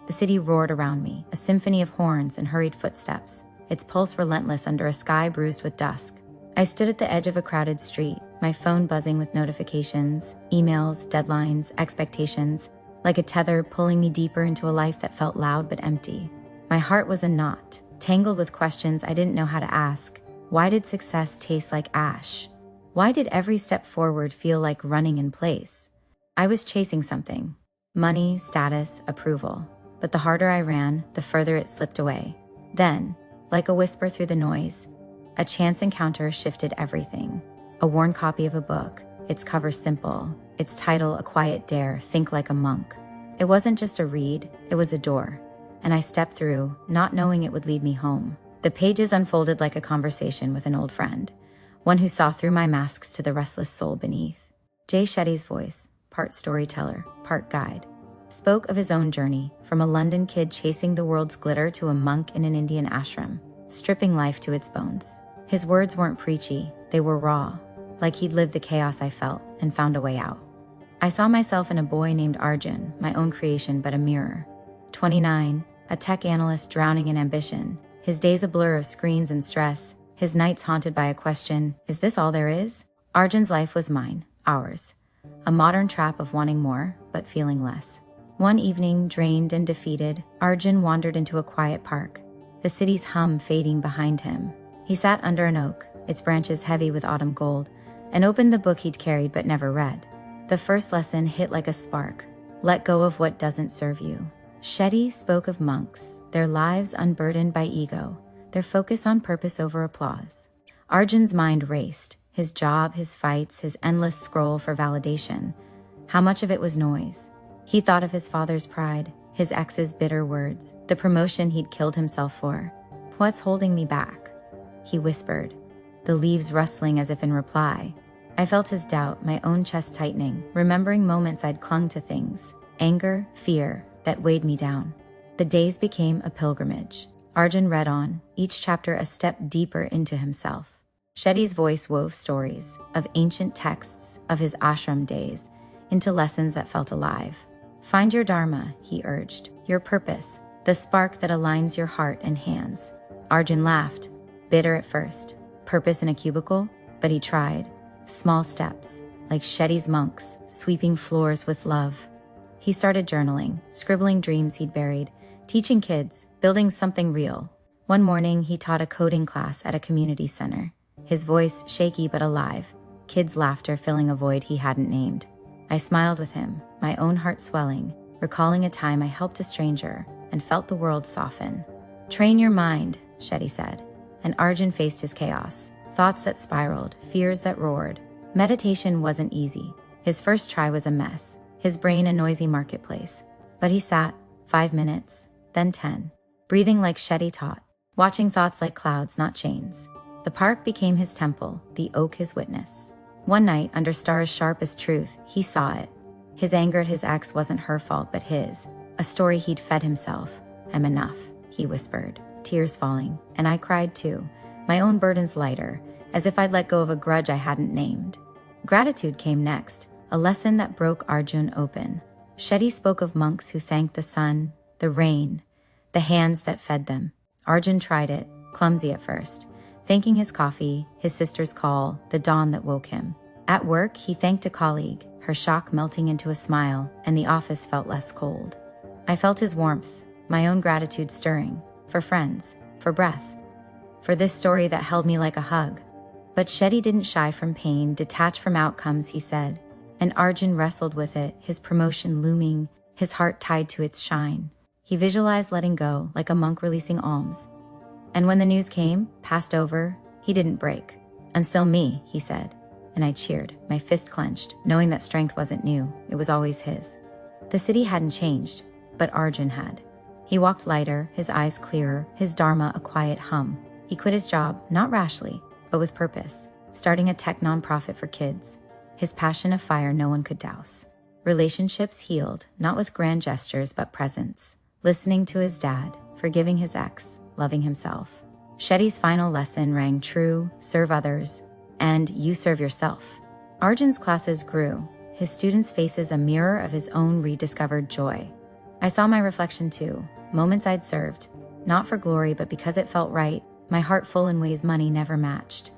The city roared around me, a symphony of horns and hurried footsteps, its pulse relentless under a sky bruised with dusk. I stood at the edge of a crowded street, my phone buzzing with notifications, emails, deadlines, expectations, like a tether pulling me deeper into a life that felt loud but empty. My heart was a knot, tangled with questions I didn't know how to ask. Why did success taste like ash? Why did every step forward feel like running in place? I was chasing something. Money, status, approval. But the harder I ran, the further it slipped away. Then, like a whisper through the noise, a chance encounter shifted everything. A worn copy of a book, its cover simple, its title a quiet dare, think like a monk. It wasn't just a read, it was a door. And I stepped through, not knowing it would lead me home. The pages unfolded like a conversation with an old friend, one who saw through my masks to the restless soul beneath. Jay Shetty's voice, part storyteller, part guide, spoke of his own journey, from a London kid chasing the world's glitter to a monk in an Indian ashram, stripping life to its bones. His words weren't preachy, they were raw, like he'd lived the chaos I felt and found a way out. I saw myself in a boy named Arjun, my own creation but a mirror. 29, a tech analyst drowning in ambition, his days a blur of screens and stress, his nights haunted by a question, is this all there is? Arjun's life was mine, ours. A modern trap of wanting more, but feeling less. One evening, drained and defeated, Arjun wandered into a quiet park, the city's hum fading behind him. He sat under an oak, its branches heavy with autumn gold, and opened the book he'd carried but never read. The first lesson hit like a spark. Let go of what doesn't serve you. Shetty spoke of monks, their lives unburdened by ego, their focus on purpose over applause. Arjun's mind raced, his job, his fights, his endless scroll for validation. How much of it was noise? He thought of his father's pride, his ex's bitter words, the promotion he'd killed himself for. What's holding me back? He whispered, the leaves rustling as if in reply. I felt his doubt, my own chest tightening, remembering moments I'd clung to things, anger, fear, that weighed me down. The days became a pilgrimage. Arjun read on, each chapter a step deeper into himself. Shetty's voice wove stories, of ancient texts, of his ashram days, into lessons that felt alive. Find your dharma, he urged, your purpose, the spark that aligns your heart and hands. Arjun laughed, bitter at first. Purpose in a cubicle? But he tried. Small steps, like Shetty's monks, sweeping floors with love. He started journaling, scribbling dreams he'd buried, teaching kids, building something real. One morning, he taught a coding class at a community center. His voice shaky but alive, kids' laughter filling a void he hadn't named. I smiled with him, my own heart swelling, recalling a time I helped a stranger and felt the world soften. Train your mind, Shetty said, and Arjun faced his chaos, thoughts that spiraled, fears that roared. Meditation wasn't easy. His first try was a mess, his brain a noisy marketplace. But he sat, 5 minutes, then 10, breathing like Shetty taught, watching thoughts like clouds, not chains. The park became his temple, the oak his witness. One night, under stars sharp as truth, he saw it. His anger at his ex wasn't her fault but his, a story he'd fed himself. I'm enough, he whispered, tears falling, and I cried too, my own burdens lighter, as if I'd let go of a grudge I hadn't named. Gratitude came next, a lesson that broke Arjun open. Shetty spoke of monks who thanked the sun, the rain, the hands that fed them. Arjun tried it, clumsy at first, thanking his coffee, his sister's call, the dawn that woke him. At work, he thanked a colleague, her shock melting into a smile, and the office felt less cold. I felt his warmth, my own gratitude stirring, for friends, for breath, for this story that held me like a hug. But Shetty didn't shy from pain, detached from outcomes, he said, and Arjun wrestled with it, his promotion looming, his heart tied to its shine. He visualized letting go, like a monk releasing alms. And when the news came, passed over, he didn't break. Until me, he said. And I cheered, my fist clenched, knowing that strength wasn't new, it was always his. The city hadn't changed, but Arjun had. He walked lighter, his eyes clearer, his dharma a quiet hum. He quit his job, not rashly, but with purpose, starting a tech nonprofit for kids. His passion a fire no one could douse. Relationships healed, not with grand gestures but presence. Listening to his dad, forgiving his ex, loving himself. Shetty's final lesson rang true, serve others, and you serve yourself. Arjun's classes grew, his students' faces a mirror of his own rediscovered joy. I saw my reflection too, moments I'd served, not for glory but because it felt right, my heart full in ways money never matched.